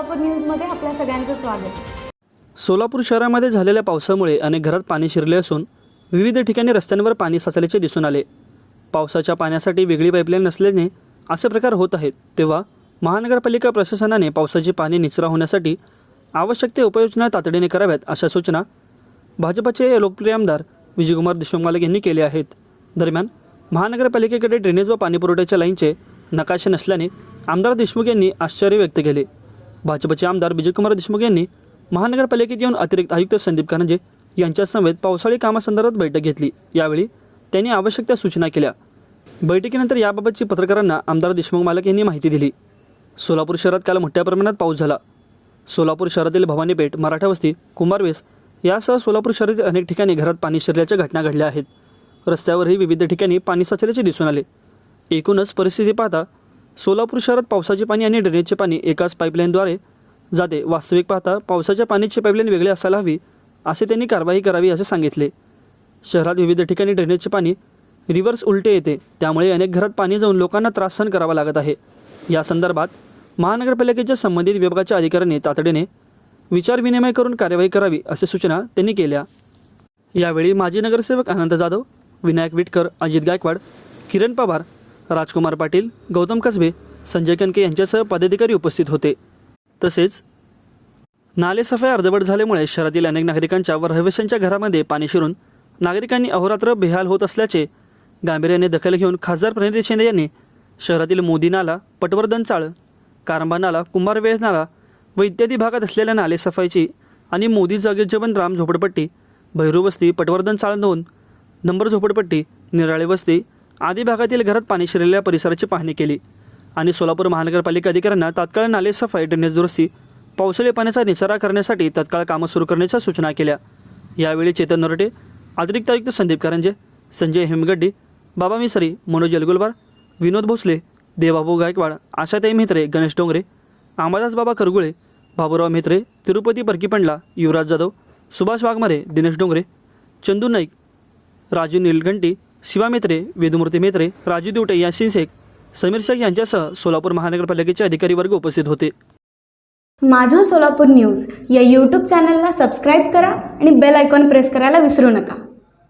सोलापूर न्यूजमध्ये आपल्या सगळ्यांचं स्वागत। सोलापूर शहरामध्ये झालेल्या पावसामुळे अनेक घरात पाणी शिरले असून विविध ठिकाणी रस्त्यांवर पाणी साचल्याचे दिसून आले। पावसाच्या पाण्यासाठी वेगळी पाईपलाईन नसल्याने असे प्रकार होत आहेत। तेव्हा महानगरपालिका प्रशासनाने पावसाचे पाणी निचरा होण्यासाठी आवश्यक ते उपाययोजना तातडीने कराव्यात अशा सूचना भाजपचे लोकप्रिय आमदार विजयकुमार देशमुख मालक यांनी केल्या आहेत। दरम्यान महानगरपालिकेकडे ड्रेनेज व पाणीपुरवठ्याच्या लाईनचे नकाशे नसल्याने आमदार देशमुख यांनी आश्चर्य व्यक्त केले। भाजपचे आमदार विजयकुमार देशमुख यांनी महानगरपालिकेत येऊन अतिरिक्त आयुक्त संदीप कारंजे यांच्यासमवेत पावसाळी कामासंदर्भात बैठक घेतली। यावेळी त्यांनी आवश्यक त्या सूचना केल्या। बैठकीनंतर याबाबतची पत्रकारांना आमदार देशमुख मालक यांनी माहिती दिली। सोलापूर शहरात काल मोठ्या प्रमाणात पाऊस झाला। सोलापूर शहरातील भवानीपेठ, मराठा वस्ती, कुंभारवेस यासह सोलापूर शहरातील अनेक ठिकाणी घरात पाणी शिरल्याच्या घटना घडल्या आहेत। रस्त्यावरही विविध ठिकाणी पाणी साचल्याचे दिसून आले। एकूणच परिस्थिती पाहता सोलापूर शहरात पावसाचे पाणी आणि ड्रेनेजचे पाणी एकाच पाईपलाईनद्वारे जाते। वास्तविक पाहता पावसाच्या पाण्याची पाईपलाईन वेगळी असायला हवी असे त्यांनी कारवाई करावी असे सांगितले। शहरात विविध ठिकाणी ड्रेनेजचे पाणी रिव्हर्स उलटे येते, त्यामुळे अनेक घरात पाणी जाऊन लोकांना त्रास सहन करावा लागत आहे। या संदर्भात महानगरपालिकेच्या संबंधित विभागाच्या अधिकाऱ्यांनी तातडीने विचारविनिमय करून कार्यवाही करावी अशी सूचना त्यांनी केल्या। यावेळी माजी नगरसेवक आनंद जाधव, विनायक विटकर, अजित गायकवाड, किरण पवार, राजकुमार पाटील, गौतम कसबे, संजय कनके यांच्यासह पदाधिकारी उपस्थित होते। तसेच नालेसफाई अर्धवट झाल्यामुळे शहरातील अनेक नागरिकांच्या व रहिवाशांच्या घरामध्ये पाणी शिरून नागरिकांनी अहोरात्र बेहाल होत असल्याचे गांभीर्याने दखल घेऊन खासदार प्रणिती शिंदे यांनी शहरातील मोदी नाला, पटवर्धन चाळ, कारंबा नाला, कुंभारवेस नाला व इत्यादी भागात असलेल्या नालेसफाईची आणि मोदी जागेजबन राम झोपडपट्टी, भैरू वस्ती, पटवर्धन चाळ 2 नंबर झोपडपट्टी, निराळे वस्ती आदी भागातील घरात पाणी शिरलेल्या परिसराची पाहणी केली आणि सोलापूर महानगरपालिका अधिकाऱ्यांना तात्काळ नालेसफाई, ड्रेनेज दुरुस्ती, पावसाळी पाण्याचा निचरा करण्यासाठी तात्काळ कामं सुरू करण्याच्या सूचना केल्या। यावेळी चेतन नरोटे, अतिरिक्त आयुक्त संदीप कारंजे, संजय हेमगड्डी, बाबा मिसरी, मनोज यलगुलवार, विनोद भोसले, देवाभाऊ गायकवाड, आशाताई म्हेत्रे, गणेश डोंगरे, अंबादास बाबा करगुळे, बाबूराव म्हेत्रे, तिरुपती परकीपंडला, युवराज जाधव, सुभाष वाघमारे, दिनेश डोंगरे, चंदू नाईक, राजू नीलकंठी, शिवा म्हेत्रे, वेदूमूर्ती म्हेत्रे, राजू दिवटे, यासिन शेख, समीर शेख यांच्यासह सोलापूर महानगरपालिकेचे अधिकारी वर्ग उपस्थित होते। माझं सोलापूर न्यूज या यूट्यूब चॅनलला सबस्क्राईब करा आणि बेल आयकॉन प्रेस करायला विसरू नका।